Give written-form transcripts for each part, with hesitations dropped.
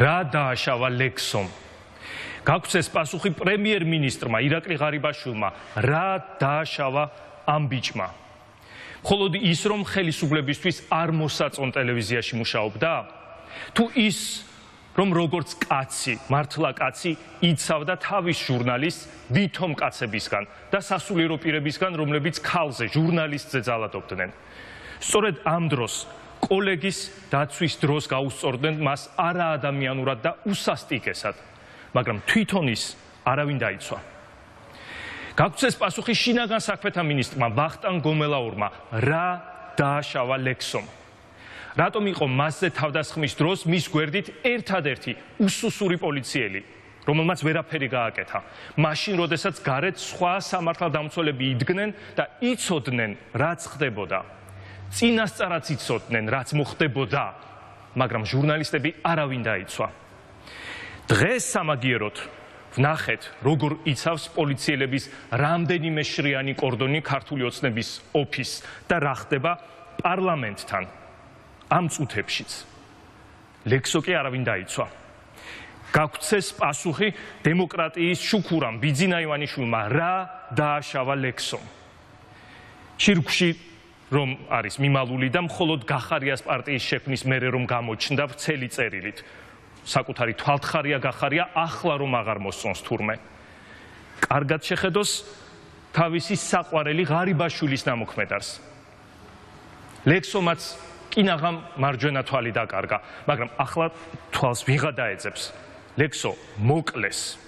რა დააშავა ლექსომ? გაგვცეს პასუხი პრემიერ-მინისტრმა ირაკლი ღარიბაშვილმა, რა დააშავა ამ ბიჭმა. მხოლოდ ის, რომ ხელისუფლებისთვის არ მოსაწონ ტელევიზიაში მუშაობდა? თუ ის, რომ როგორც კაცი, მართლა კაცი, იცავდა თავის ჟურნალისტს ვითომ კაცებისგან და სასულიერო პირებისგან, რომლებიც ქალზე, ჟურნალისტზე ძალადობდნენ. სწორედ ამ დროს კოლეგის დაცვის დროს გაუსწორდნენ მას არაადამიანურად და უსასტიკესად, მაგრამ თვითონ ის არავინ დაიცვა. გაგვცეს პასუხი შინაგან საქმეთა მინისტრმა ვახტანგ გომელაურმა, რა დააშავა ლექსომ? რატომ იყო მასზე თავდასხმის დროს მის გვერდით ერთადერთი უსუსური პოლიციელი, რომელმაც ვერაფერი გააკეთა, მაშინ როდესაც გარეთ სხვა სამართალდამცველები იდგნენ და იცოდნენ, რაც ხდებოდა. წინასწარაც იცოდნენ, რაც მოხდებოდა, მაგრამ ჟურნალისტები არავინ დაიცვა. დღეს სამაგიეროდ ვნახეთ, როგორ იცავს პოლიციელების რამდენიმე შრიანი კორდონი ქართული ოცნების ოფისს და რა ხდება პარლამენტთან. ამ წუთებშიც ლექსო კი არავინ დაიცვა. გაგვცეს პასუხი დემოკრატიის შუქურამ ბიძინა ივანიშვილმა, რა დააშავა ლექსომ? ჩირკში რომ არის მიმალული და მხოლოდ გახარიას პარტიის შექმნის მერე რომ გამოჩნდა ვრცელი წერილით. საკუთარი თვალთხარია გახარია, ახლა რომ აღარ მოსწონს თურმე. კარგად შეხედოს თავისი საყვარელი ღარიბაშვილის ნამოქმედარს. ლექსომაც კინაღამ მარჯვენა თვალი დაკარგა, მაგრამ ახლა თვალს ვიღა დაეძებს. ლექსო მოკლეს.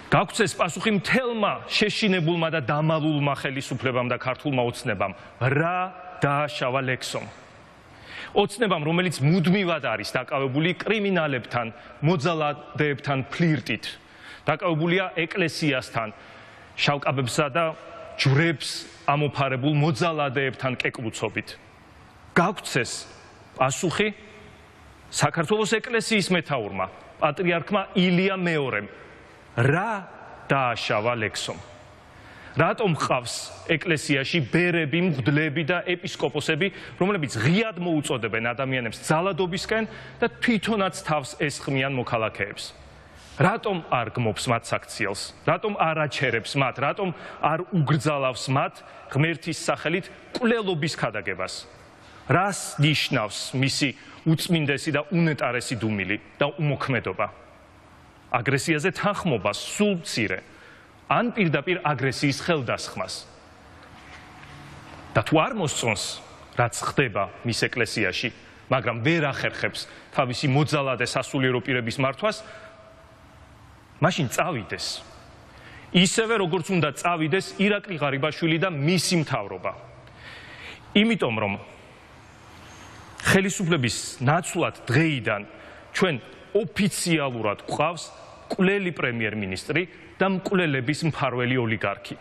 გაგვცეს პასუხი მთელმა შეშინებულმა და დამალულმა ხელისუფლებამ და ქართულმა ოცნებამ, რა დააშავა ლექსომ? ოცნებამ, რომელიც მუდმივად არის დაკავებული კრიმინალებთან, მოძალადეებთან ფლირტით, დაკავებულია ეკლესიასთან, შავკაბებსა და ჯვრებს ამოფარებულ მოძალადეებთან კეკლუცობით. გაგვცეს პასუხი საქართველოს ეკლესიის მეთაურმა, პატრიარქმა ილია მეორემ, რა დააშავა ლექსომ? რატომ ხავს ეკლესიაში ბერები, მღვდლები და ეპისკოპოსები, რომლებიც ღიად მოუწოდებენ ადამიანებს ძალადობისკენ და თვითონაც თავს ესხმიან მოქალაქეებს? რატომ არ გმობს მათ საქციელს? რატომ არ აჩერებს მათ? რატომ არ უგრძალავს მათ ღმერთის სახელით კვლელობის ქადაგებას? რას ნიშნავს მისი უწმინდესი და უნეტარესი დუმილი და უმოქმედობა? აგრესიაზე თანხმობას, სულ მცირე, ან პირდაპირ აგრესიის ხელდასხმას. და თუ არ მოსწონს, რაც ხდება მის ეკლესიაში, მაგრამ ვერ ახერხებს თავისი მოძალადე სასულიერო პირების მართვას, მაშინ წავიდეს. ისევე როგორც უნდა წავიდეს ირაკლი ღარიბაშვილი და მისი მთავრობა. იმიტომ რომ ხელისუფლების ნაცვლად დღეიდან ჩვენ ოფიციალურად გვყავს მკვლელი პრემიერ-მინისტრი და მკვლელების მფარველი ოლიგარქი.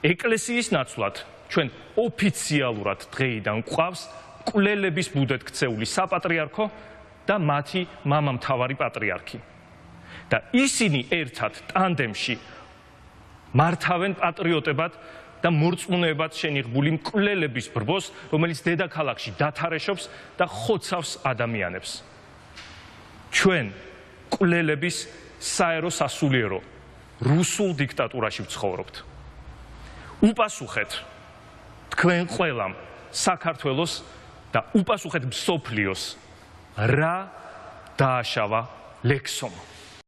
ეკლესიის ნაცვლად ჩვენ ოფიციალურად დღეიდან გვყავს მკვლელების ბუდეთ ქცეული საპატრიარქო და მათი მამამთავარი პატრიარქი. და ისინი ერთად ტანდემში მართავენ პატრიოტებად და მორწმუნეებად შენიღბული მკვლელების ბრბოს, რომელიც დედაქალაქში დათარეშობს და ხოცავს ადამიანებს. ჩვენ მკვლელების საერო სასულიერო რუსულ დიქტატურაში ვცხოვრობთ. უპასუხეთ თქვენ ყველამ საქართველოს და უპასუხეთ მსოფლიოს, რა დააშავა ლექსომ?